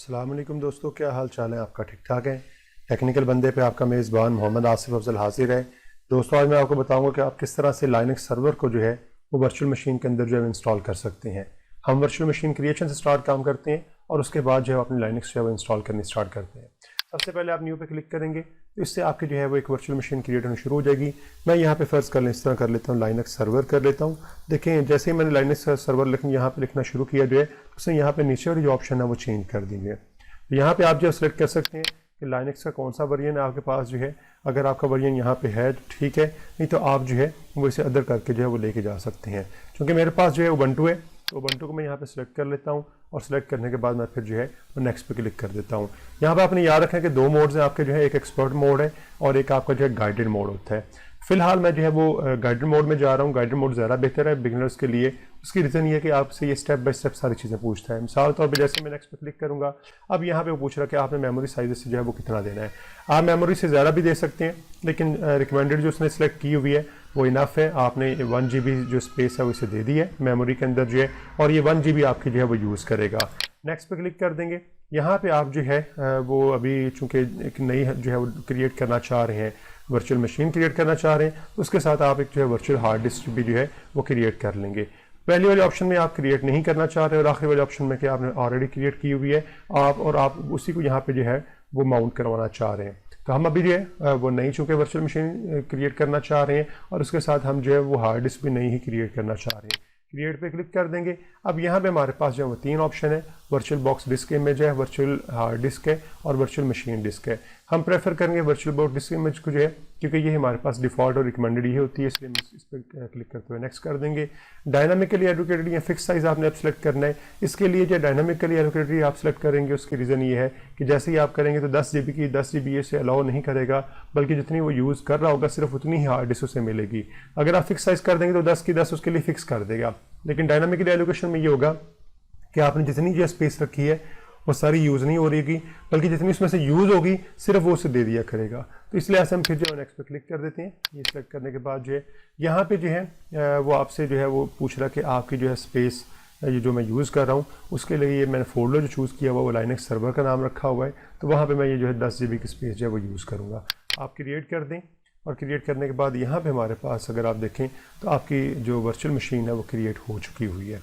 अस्सलाम वालेकुम दोस्तों, क्या हाल चाल है आपका? ठीक ठाक है। टेक्निकल बंदे पे आपका मेज़बान मोहम्मद आसिफ अफजल हाजिर है। दोस्तों आज मैं आपको बताऊंगा कि आप किस तरह से लाइनक्स सर्वर को जो है वो वर्चुअल मशीन के अंदर जो है इंस्टॉल कर सकते हैं। हम वर्चुअल मशीन क्रिएशन से स्टार्ट काम करते हैं और उसके बाद जो है अपनी लाइनक्स जो है वो इंस्टॉल करनी स्टार्ट करते हैं। सबसे पहले आप न्यू पे क्लिक करेंगे तो इससे आपकी जो है वो एक वर्चुअल मशीन क्रिएट होनी शुरू हो जाएगी। मैं यहाँ पे फर्स्ट कर इस तरह कर लेता हूँ, लाइनक्स सर्वर कर लेता हूँ। देखें जैसे ही मैंने लाइनक्स सर्वर यहाँ पे लिखना शुरू किया जो है उसने यहाँ पे नीचे वाली जो ऑप्शन है वो चेंज कर दी है। यहाँ पे आप जो सेलेक्ट कर सकते हैं कि लाइनक्स का कौन सा वर्जन है आपके पास जो है। अगर आपका वर्जन यहाँ पे है तो ठीक है, नहीं तो आप जो है वो इसे अदर करके जो है वो लेके जा सकते हैं। क्योंकि मेरे पास जो है उबंटू है तो उबंटू को मैं यहाँ पे सिलेक्ट कर लेता हूँ और सिलेक्ट करने के बाद मैं फिर जो है वो नेक्स्ट पे क्लिक कर देता हूँ। यहाँ पे आपने याद रखें कि दो मोड्स हैं आपके जो है, एक एक्सपर्ट मोड है और एक आपका जो है गाइडेड मोड होता है। फिलहाल मैं जो है वो गाइडेड मोड में जा रहा हूँ। गाइडेड मोड ज़्यादा बेहतर है बिगिनर्स के लिए। उसकी रीज़न ये है कि आपसे ये स्टेप बाय स्टेप सारी चीज़ें पूछता है। मिसाल तौर पे जैसे मैं नेक्स्ट पे क्लिक करूँगा, अब यहाँ पे वो पूछ रहा है कि आपने मेमोरी साइज से जो है वो कितना देना है। आप मेमोरी से ज़्यादा भी दे सकते हैं, लेकिन रिकमेंडेड जो उसने सेलेक्ट की हुई है वो इनफ है। आपने 1 GB जो स्पेस है वो इसे दे दी है मेमोरी के अंदर जो है, और ये 1 GB आपकी जो है वो यूज़ करेगा। नेक्स्ट पे क्लिक कर देंगे। यहाँ पे आप जो है वो अभी चूँकि एक नई जो है वो क्रिएट करना चाह रहे हैं, वर्चुअल मशीन क्रिएट करना चाह रहे हैं, उसके साथ आप एक जो है वर्चुअल हार्ड डिस्क भी जो है वो क्रिएट कर लेंगे। पहले वाले ऑप्शन में आप क्रिएट नहीं करना चाह रहे और आखिरी वाले ऑप्शन में कि आपने ऑलरेडी क्रिएट की हुई है आप उसी को यहाँ पे जो है वो माउंट करवाना चाह रहे हैं। तो हम अभी जो है वो नई चूँकि वर्चुअल मशीन क्रिएट करना चाह रहे हैं और उसके साथ हम जो है वो हार्ड डिस्क भी नई ही क्रिएट करना चाह रहे हैं। क्रिएट पे क्लिक कर देंगे। अब यहाँ पे हमारे पास जो है वो 3 ऑप्शन है, वर्चुअल बॉक्स डिस्क इमेज है, वर्चुअल हार्ड डिस्क है और वर्चुअल मशीन डिस्क है। हम प्रेफर करेंगे वर्चुअल बॉक्स डिस्क इमेज को जो है, क्योंकि ये हमारे पास डिफ़ॉल्ट और रिकमेंडेड ही होती है, इसलिए इस पर क्लिक करते हुए नेक्स्ट कर देंगे। डायनामिकली एलोकेटेड या फिक्स साइज़ आपने अब सेलेक्ट करना है। इसके लिए जो डायनामिकली एलोकेटेड आप सेलेक्ट करेंगे उसकी रीज़न ये है कि जैसे ही आप करेंगे तो 10 GB की 10 GB से अलाउ नहीं करेगा, बल्कि जितनी वो यूज़ कर रहा होगा सिर्फ उतनी ही हार्ड डिस्क उसे मिलेगी। अगर आप फिक्स साइज़ कर देंगे तो 10 की 10 उसके लिए फिक्स कर देगा। लेकिन डायनामिकली एलोकेशन में ये होगा कि आपने जितनी जो स्पेस रखी है वो सारी यूज़ नहीं हो रही, बल्कि जितनी उसमें से यूज़ होगी सिर्फ वो उसे दे दिया करेगा। तो इसलिए ऐसे हम फिर जो है नेक्स्ट पे क्लिक कर देते हैं। ये सेलेक्ट करने के बाद जो है यहाँ पे जो है वो आपसे जो है वो पूछ रहा कि आपकी जो है स्पेस ये जो मैं यूज़ कर रहा हूँ उसके लिए ये मैंने फोल्डर जो चूज़ किया हुआ वो लाइनक्स सर्वर का नाम रखा हुआ है, तो वहाँ पर मैं ये जो है 10 GB की स्पेस जो है वो यूज़ करूँगा। आप क्रिएट कर दें और क्रिएट करने के बाद यहाँ पे हमारे पास अगर आप देखें तो आपकी जो वर्चुअल मशीन है वो क्रिएट हो चुकी हुई है।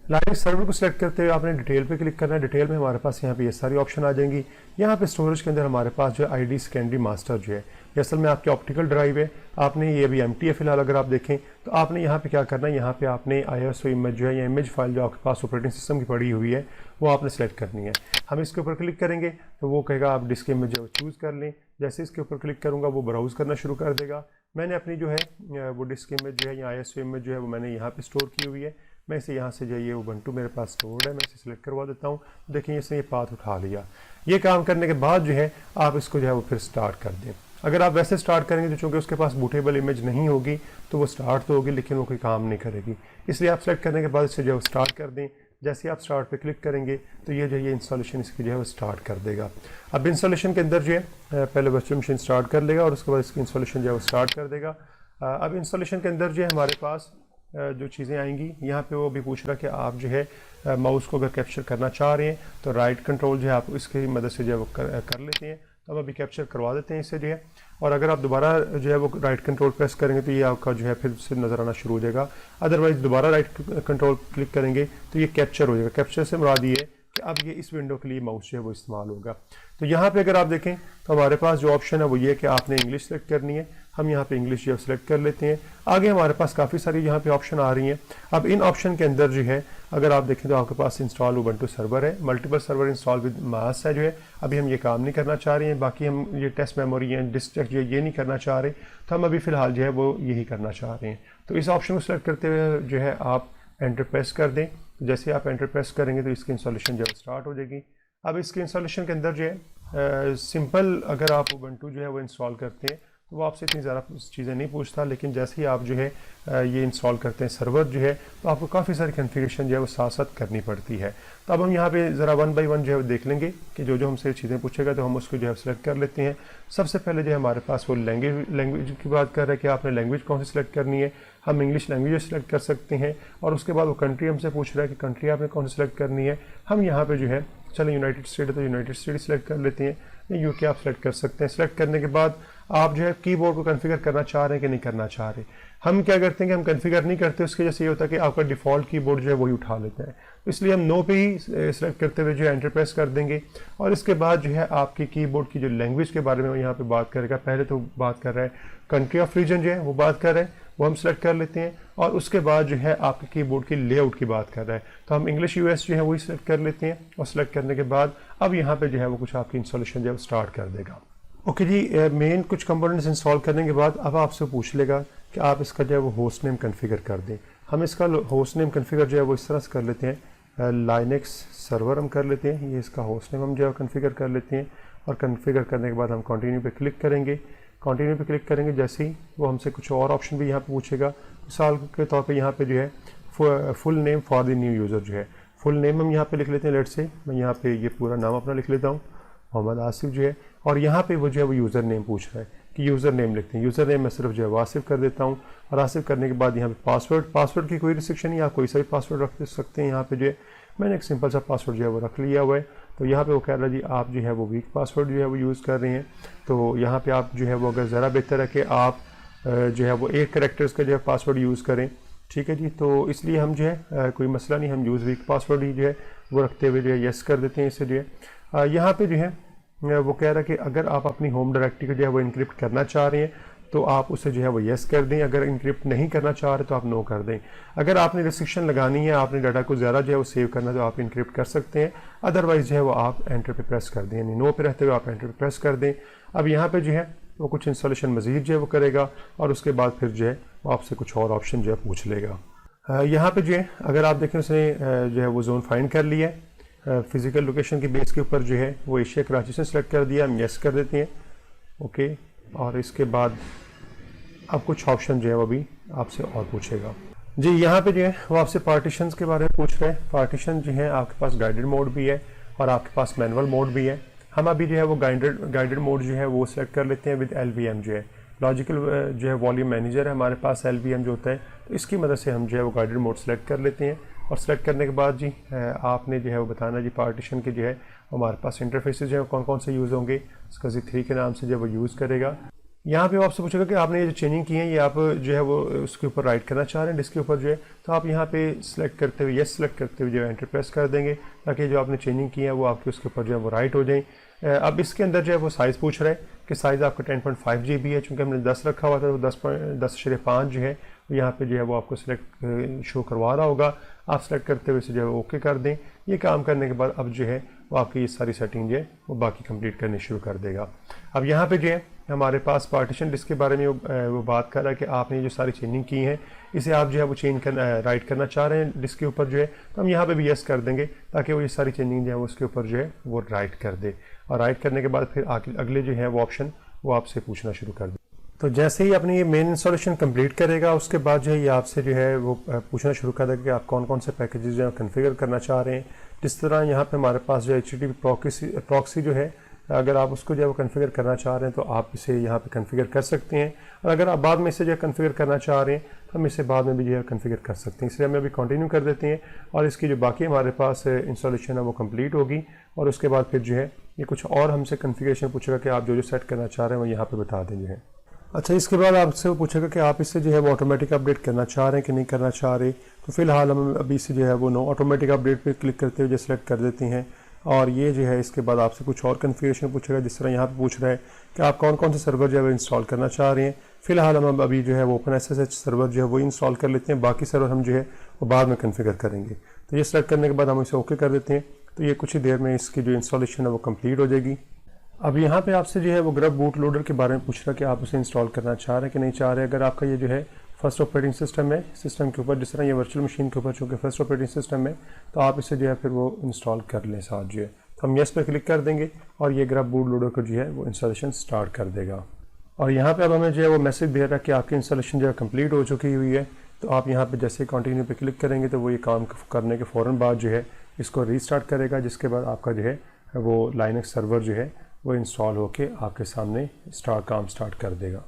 लाइनक्स सर्वर को सिलेक्ट करते हुए आपने डिटेल पे क्लिक करना है। डिटेल में हमारे पास यहाँ पे ये सारी ऑप्शन आ जाएंगी। यहाँ पे स्टोरेज के अंदर हमारे पास जो है ID सेकेंडरी मास्टर जो है ये असल में आपकी ऑप्टिकल ड्राइव है। आपने ये अभी एम्प्टी है फिलहाल। अगर आप देखें तो आपने यहाँ पे क्या करना है, यहाँ पे आपने ISO इमेज जो है या इमेज फाइल जो आपके पास ऑपरेटिंग सिस्टम की पड़ी हुई है वो आपने सेलेक्ट करनी है। हम इसके ऊपर क्लिक करेंगे तो वो कहेगा आप डिस्क इमेज जो चूज़ कर लें। जैसे इसके ऊपर क्लिक करूँगा वो ब्राउज़ करना शुरू कर देगा। मैंने अपनी जो है वो डिस्क इमेज जो है या ISO इमेज जो है वो मैंने यहाँ पे स्टोर की हुई है। मैं इसे यहाँ से जो ये उबंटू मेरे पास स्टोर्ड है, मैं इसे सिलेक्ट करवा देता हूँ। देखिए इसने ये पाथ उठा लिया। ये काम करने के बाद जो है आप इसको जो है वो फिर स्टार्ट कर दें। अगर आप वैसे स्टार्ट करेंगे तो चूँकि उसके पास बूटेबल इमेज नहीं होगी तो वो स्टार्ट तो होगी लेकिन वो कोई काम नहीं करेगी, इसलिए आप सेलेक्ट करने के बाद इसे जो है स्टार्ट कर दें। जैसे आप स्टार्ट पे क्लिक करेंगे तो ये जो है इंस्टॉलेशन इसकी जो है वो स्टार्ट कर देगा। अब इंस्टॉलेशन के अंदर जो है पहले वर्चुअल मशीन स्टार्ट कर लेगा और उसके बाद इसकी इंस्टॉलेशन जो है वो स्टार्ट कर देगा। अब इंस्टॉलेशन के अंदर जो है हमारे पास जो चीज़ें आएंगी यहाँ पे वो भी पूछ रहा कि आप जो है माउस को अगर कैप्चर करना चाह रहे हैं तो राइट कंट्रोल जो है आप इसकी मदद से जो है वो कर लेते हैं। तो हम अभी कैप्चर करवा देते हैं इसे जो है, और अगर आप दोबारा जो है वो राइट कंट्रोल प्रेस करेंगे तो ये आपका जो है फिर से नज़र आना शुरू हो जाएगा। अदरवाइज़ दोबारा राइट कंट्रोल क्लिक करेंगे तो ये कैप्चर हो जाएगा। कैप्चर से मुराद ये है कि अब ये इस विंडो के लिए माउस जो है वो इस्तेमाल होगा। तो यहाँ पे अगर आप देखें तो हमारे पास जो ऑप्शन है वो ये है कि आपने इंग्लिश सेलेक्ट करनी है। हम यहाँ पे इंग्लिश जो है सेलेक्ट कर लेते हैं। आगे हमारे पास काफ़ी सारी यहाँ पे ऑप्शन आ रही हैं। अब इन ऑप्शन के अंदर जो है अगर आप देखें तो आपके पास इंस्टॉल उबंटू सर्वर है, multiple server install with mass है जो है। अभी हम ये काम नहीं करना चाह रहे हैं। बाकी हम ये टेस्ट मेमोरी या डिस्क जो है ये नहीं करना चाह रहे, तो हम अभी फ़िलहाल जो है वो यही करना चाह रहे हैं। तो इस ऑप्शन को सेलेक्ट करते हुए जो है आप एंटर प्रेस कर दें। जैसे आप एंटर प्रेस करेंगे तो इसकी इंस्टॉलेशन जो है स्टार्ट हो जाएगी। अब इसके इंस्टॉलेशन के अंदर जो है सिंपल अगर आप उबंटू जो है वो इंस्टॉल करते हैं तो वो आपसे इतनी ज़्यादा चीज़ें नहीं पूछता, लेकिन जैसे ही आप जो है ये इंस्टॉल करते हैं सर्वर जो है तो आपको काफ़ी सारी कॉन्फ़िगरेशन जो है वो साथ साथ करनी पड़ती है। तो अब हम यहाँ पे ज़रा 1 बाय 1 जो है देख लेंगे कि जो जो हमसे चीज़ें पूछेगा तो हम उसको जो है सेलेक्ट कर लेते हैं। सबसे पहले जो है हमारे पास वो लैंग्वेज की बात कर रहा है कि आपने लैंग्वेज कौन सी सेलेक्ट करनी है। हम इंग्लिश लैंग्वेज सेलेक्ट कर सकते हैं और उसके बाद वो कंट्री हमसे पूछ रहा है कि कंट्री आपने कौन सी सेलेक्ट करनी है। हम यहाँ पर जो है चलें यूनाइटेड स्टेट है तो यूनाइटेड स्टेट सेलेक्ट कर लेते हैं, या यूके आप सेलेक्ट कर सकते हैं। सेलेक्ट करने के बाद आप जो है कीबोर्ड को कॉन्फ़िगर करना चाह रहे हैं कि नहीं करना चाह रहे। हम क्या करते हैं कि हम कॉन्फ़िगर नहीं करते, उसके वजह से ये होता है कि आपका डिफ़ॉल्ट कीबोर्ड जो है वही उठा लेता है। तो इसलिए हम नो पे ही सेलेक्ट करते हुए जो है एंटर प्रेस कर देंगे, और इसके बाद जो है आपकी कीबोर्ड की जो लैंग्वेज के बारे में वो यहाँ पे बात करेगा। पहले तो बात कर रहा है कंट्री ऑफ रीजन जो है वो बात कर रहे हैं, वो हम सेलेक्ट कर लेते हैं, और उसके बाद जो है आपके कीबोर्ड की लेआउट की बात कर रहा है, तो हम इंग्लिश यूएस जो है वही सेलेक्ट कर लेते हैं। और सेलेक्ट करने के बाद अब यहाँ पे जो है वो कुछ आपकी इंस्टॉलेशन जो है स्टार्ट कर देगा। ओके जी, मेन कुछ कंपोनेंट्स इंस्टॉल करने के बाद अब आपसे पूछ लेगा कि आप इसका जो है वो होस्ट नेम कन्फिगर कर दें। हम इसका होस्ट नेम कन्फिगर जो है वो इस तरह से कर लेते हैं, लाइनक्स सर्वर हम कर लेते हैं, ये इसका होस्ट नेम हम जो है कन्फिगर कर लेते हैं। और कन्फिगर करने के बाद हम कंटिन्यू पे क्लिक करेंगे। कंटिन्यू पे क्लिक करेंगे जैसे ही वो हमसे कुछ और ऑप्शन भी यहाँ पे पूछेगा। मिसाल के तौर पे यहाँ पे जो है full name for the new user जो है, फुल नेम हम यहाँ पे लिख लेते हैं। लेट से मैं यहाँ पे ये पूरा नाम अपना लिख लेता हूँ, मोहम्मद आसिफ जो है, और यहाँ पे वो जो है वो यूज़र नेम पूछ रहा है कि यूज़र नेम लिखते हैं। यूज़र नेम मैं सिर्फ जो है आसिफ कर देता हूँ, और आसिफ करने के बाद यहाँ पे पासवर्ड की कोई रिस्ट्रिक्शन नहीं, आप कोई सा भी पासवर्ड रख सकते हैं। यहाँ पे जो है मैंने एक सिंपल सा पासवर्ड जो है वो रख लिया हुआ है। तो यहाँ पे वो कह रहा है जी आप जो है वो वीक पासवर्ड जो है वो यूज़ कर रहे हैं, तो यहाँ पे आप जो है वो अगर ज़रा बेहतर है कि आप जो है वो 8 कैरेक्टर्स का जो है पासवर्ड यूज़ करें, ठीक है जी। तो इसलिए हम जो है कोई मसला नहीं, हम यूज़ वीक पासवर्ड ही जो है वो रखते हुए जो है यस कर देते हैं इसे जो है। यहाँ पे जो है वो कह रहा है कि अगर आप अपनी होम डायरेक्टरी को जो है वो इनक्रिप्ट करना चाह रहे हैं तो आप उसे जो है वो यस कर दें, अगर इनक्रिप्ट नहीं करना चाह रहे तो आप नो कर दें। अगर आपने रिस्ट्रिक्शन लगानी है, आपने डाटा को ज़्यादा जो है वो सेव करना है तो आप इनक्रिप्ट कर सकते हैं, अदरवाइज़ जो है वो आप एंटर पे प्रेस कर दें, यानी नो पे रहते हुए आप एंटर पे प्रेस कर दें। अब यहाँ पे जो है वो कुछ इंस्टॉलेशन मज़ीद जो है वो करेगा, और उसके बाद फिर जो है वो आपसे कुछ और ऑप्शन जो है पूछ लेगा। यहाँ पे जो है अगर आप देखें उसने जो है वो जोन फाइंड कर लिया है, फिज़िकल लोकेशन की बेस के ऊपर जो है वो एशिया कराची से सिलेक्ट कर दिया, हम यस कर देते हैं। ओके, और इसके बाद अब कुछ ऑप्शन जो है वो भी आपसे और पूछेगा जी। यहाँ पे जो है वो आपसे पार्टीशंस के बारे में पूछ रहे हैं। पार्टीशन जो है आपके पास गाइडेड मोड भी है और आपके पास मैनुअल मोड भी है। हम अभी जो है वो गाइडेड मोड जो है वो सेलेक्ट कर लेते हैं विद LVM जो है, लॉजिकल जो है वॉल्यूम मैनेजर है हमारे पास LVM जो होता है, तो इसकी मदद से हम जो है वो गाइडेड मोड सेलेक्ट कर लेते हैं। और सेलेक्ट करने के बाद जी आपने जो है वो बताना जी पार्टीशन के जो है हमारे पास इंटरफेसेस जो है कौन कौन से यूज़ होंगे, इसका Z3 के नाम से जो वो यूज़ करेगा। यहाँ पे वो आपसे पूछेगा कि आपने ये जो चेंजिंग की है ये आप जो है वो उसके ऊपर राइट करना चाह रहे हैं डिस्क के ऊपर जो है, तो आप यहाँ पे सिलेक्ट करते हुए यस सेलेक्ट करते हुए जो है एंटर प्रेस कर देंगे, ताकि जो आपने चेंजिंग की है वो आपके उसके ऊपर जो है वो राइट हो जाए। अब इसके अंदर जो है वो साइज़ पूछ रहा है कि साइज़ आपका 10.5 GB है, चूँकि हमने 10 रखा हुआ था तो 10.5 जो है यहाँ पे जो है वो आपको सिलेक्ट शो करवा रहा होगा। आप सेलेक्ट करते हुए इसे जो है ओके कर दें। ये काम करने के बाद अब जो है वो आपकी ये सारी सेटिंग जो है वो बाकी कंप्लीट करनी शुरू कर देगा। अब यहाँ पे जो है हमारे पास पार्टीशन डिस्क के बारे में वो बात कर रहा है कि आपने जो सारी चेंजिंग की हैं इसे आप जो है वो चेंज कर राइट करना चाह रहे हैं डिस्क के ऊपर जो है, तो हम यहाँ पे भी यस कर देंगे ताकि वो ये सारी चेंजिंग जो है वो उसके ऊपर जो है वो राइट कर दे। और राइट करने के बाद फिर अगले जो है वो ऑप्शन वो आपसे पूछना शुरू कर दे। तो जैसे ही अपनी ये मेन इंस्टॉलेशन कंप्लीट करेगा उसके बाद जो है ये आपसे जो है वो पूछना शुरू कर देगा कि आप कौन कौन से पैकेजेस जो है कन्फिगर करना चाह रहे हैं। जिस तरह यहाँ पे हमारे पास जो HTTP प्रॉक्सी जो है, अगर आप उसको जो है वो कन्फिगर करना चाह रहे हैं तो आप इसे यहाँ पे कन्फिगर कर सकते हैं, और अगर आप बाद में इसे जो है कन्फिगर करना चाह रहे हैं तो हम इसे बाद में भी जो है कन्फिगर कर सकते हैं। इसलिए हमें अभी कंटिन्यू कर देते हैं और इसकी जो बाकी हमारे पास इंस्टॉलेशन है वो कंप्लीट होगी, और उसके बाद फिर जो है ये कुछ और हमसे कन्फिगरेशन पूछेगा कि आप जो सेट करना चाह रहे हैं वो यहाँ पर बता दें जो है। अच्छा, इसके बाद आपसे वो पूछेगा कि आप इससे जो है वो ऑटोमेटिक अपडेट करना चाह रहे हैं कि नहीं करना चाह रहे। तो फिलहाल हम अभी से जो है वो नो ऑटोमेटिक अपडेट पे क्लिक करते हुए जो सेलेक्ट कर देते हैं, और ये जो है इसके बाद आपसे कुछ और कन्फिगरेशन पूछेगा। जिस तरह यहाँ पे पूछ रहा है कि आप कौन कौन से सर्वर जो है वो इंस्टॉल करना चाह रहे हैं। फिलहाल हम अभी जो है वो OpenSSH सर्वर जो है वो इंस्टॉल कर लेते हैं, बाकी सर्वर हम जो है वो बाद में कन्फिगर करेंगे। तो ये सेलेक्ट करने के बाद हम इसे ओके कर देते हैं, तो ये कुछ ही देर में इसकी जो इंस्टॉलेशन है वो कम्प्लीट हो जाएगी। अब यहाँ पे आपसे जो है वो ग्रब बूट लोडर के बारे में पूछ रहा है कि आप उसे इंस्टॉल करना चाह रहे हैं कि नहीं चाह रहे। अगर आपका ये जो है फर्स्ट ऑपरेटिंग सिस्टम है, सिस्टम के ऊपर जिस तरह ये वर्चुअल मशीन के ऊपर चूँकि फर्स्ट ऑपरेटिंग सिस्टम है, तो आप इसे जो है फिर वो इंस्टॉल कर लें साथ जो है। तो हम यस पे क्लिक कर देंगे और ये ग्रब बूट लोडर को जो है वो इंस्टॉलेशन स्टार्ट कर देगा। और यहाँ पे अब हमें जो है वो मैसेज दे रहा है कि आपकी इंस्टॉलेशन जो है कंप्लीट हो चुकी हुई है। तो आप यहाँ पे जैसे कंटिन्यू पे क्लिक करेंगे तो वो ये काम करने के फ़ौरन बाद जो है इसको रीस्टार्ट करेगा, जिसके बाद आपका जो है वो लाइनक्स सर्वर जो है वो इंस्टॉल होके आपके सामने काम स्टार्ट कर देगा।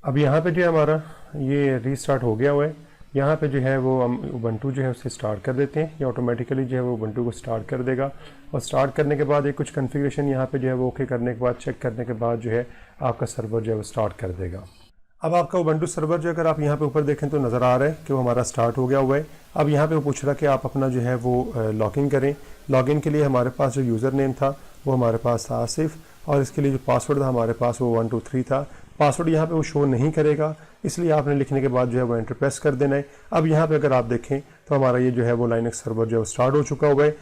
अब यहाँ पे जो है हमारा ये रीस्टार्ट हो गया हुआ है। यहाँ पे जो है वो हम उबंटू जो है उसे स्टार्ट कर देते हैं। ये ऑटोमेटिकली जो है वो उबंटू को स्टार्ट कर देगा और स्टार्ट करने के बाद एक कुछ कॉन्फ़िगरेशन यहाँ पे जो है वो ओके करने के बाद, चेक करने के बाद जो है आपका सर्वर जो है वो स्टार्ट कर देगा। अब आपका उबंटू सर्वर जो अगर आप यहाँ पे ऊपर देखें तो नज़र आ रहा है कि वो हमारा स्टार्ट हो गया हुआ है। अब यहाँ पे वो पूछ रहा है कि आप अपना जो है वो लॉगिन करें। लॉगिन के लिए हमारे पास जो यूज़र नेम था वो हमारे पास था आसिफ, और इसके लिए जो पासवर्ड था हमारे पास वो 123 था। पासवर्ड यहाँ पे वो शो नहीं करेगा, इसलिए आपने लिखने के बाद जो है वो एंटर प्रेस कर देना है। अब यहाँ पे अगर आप देखें तो हमारा ये जो है वो लाइनक्स सर्वर जो है स्टार्ट हो चुका हुआ है।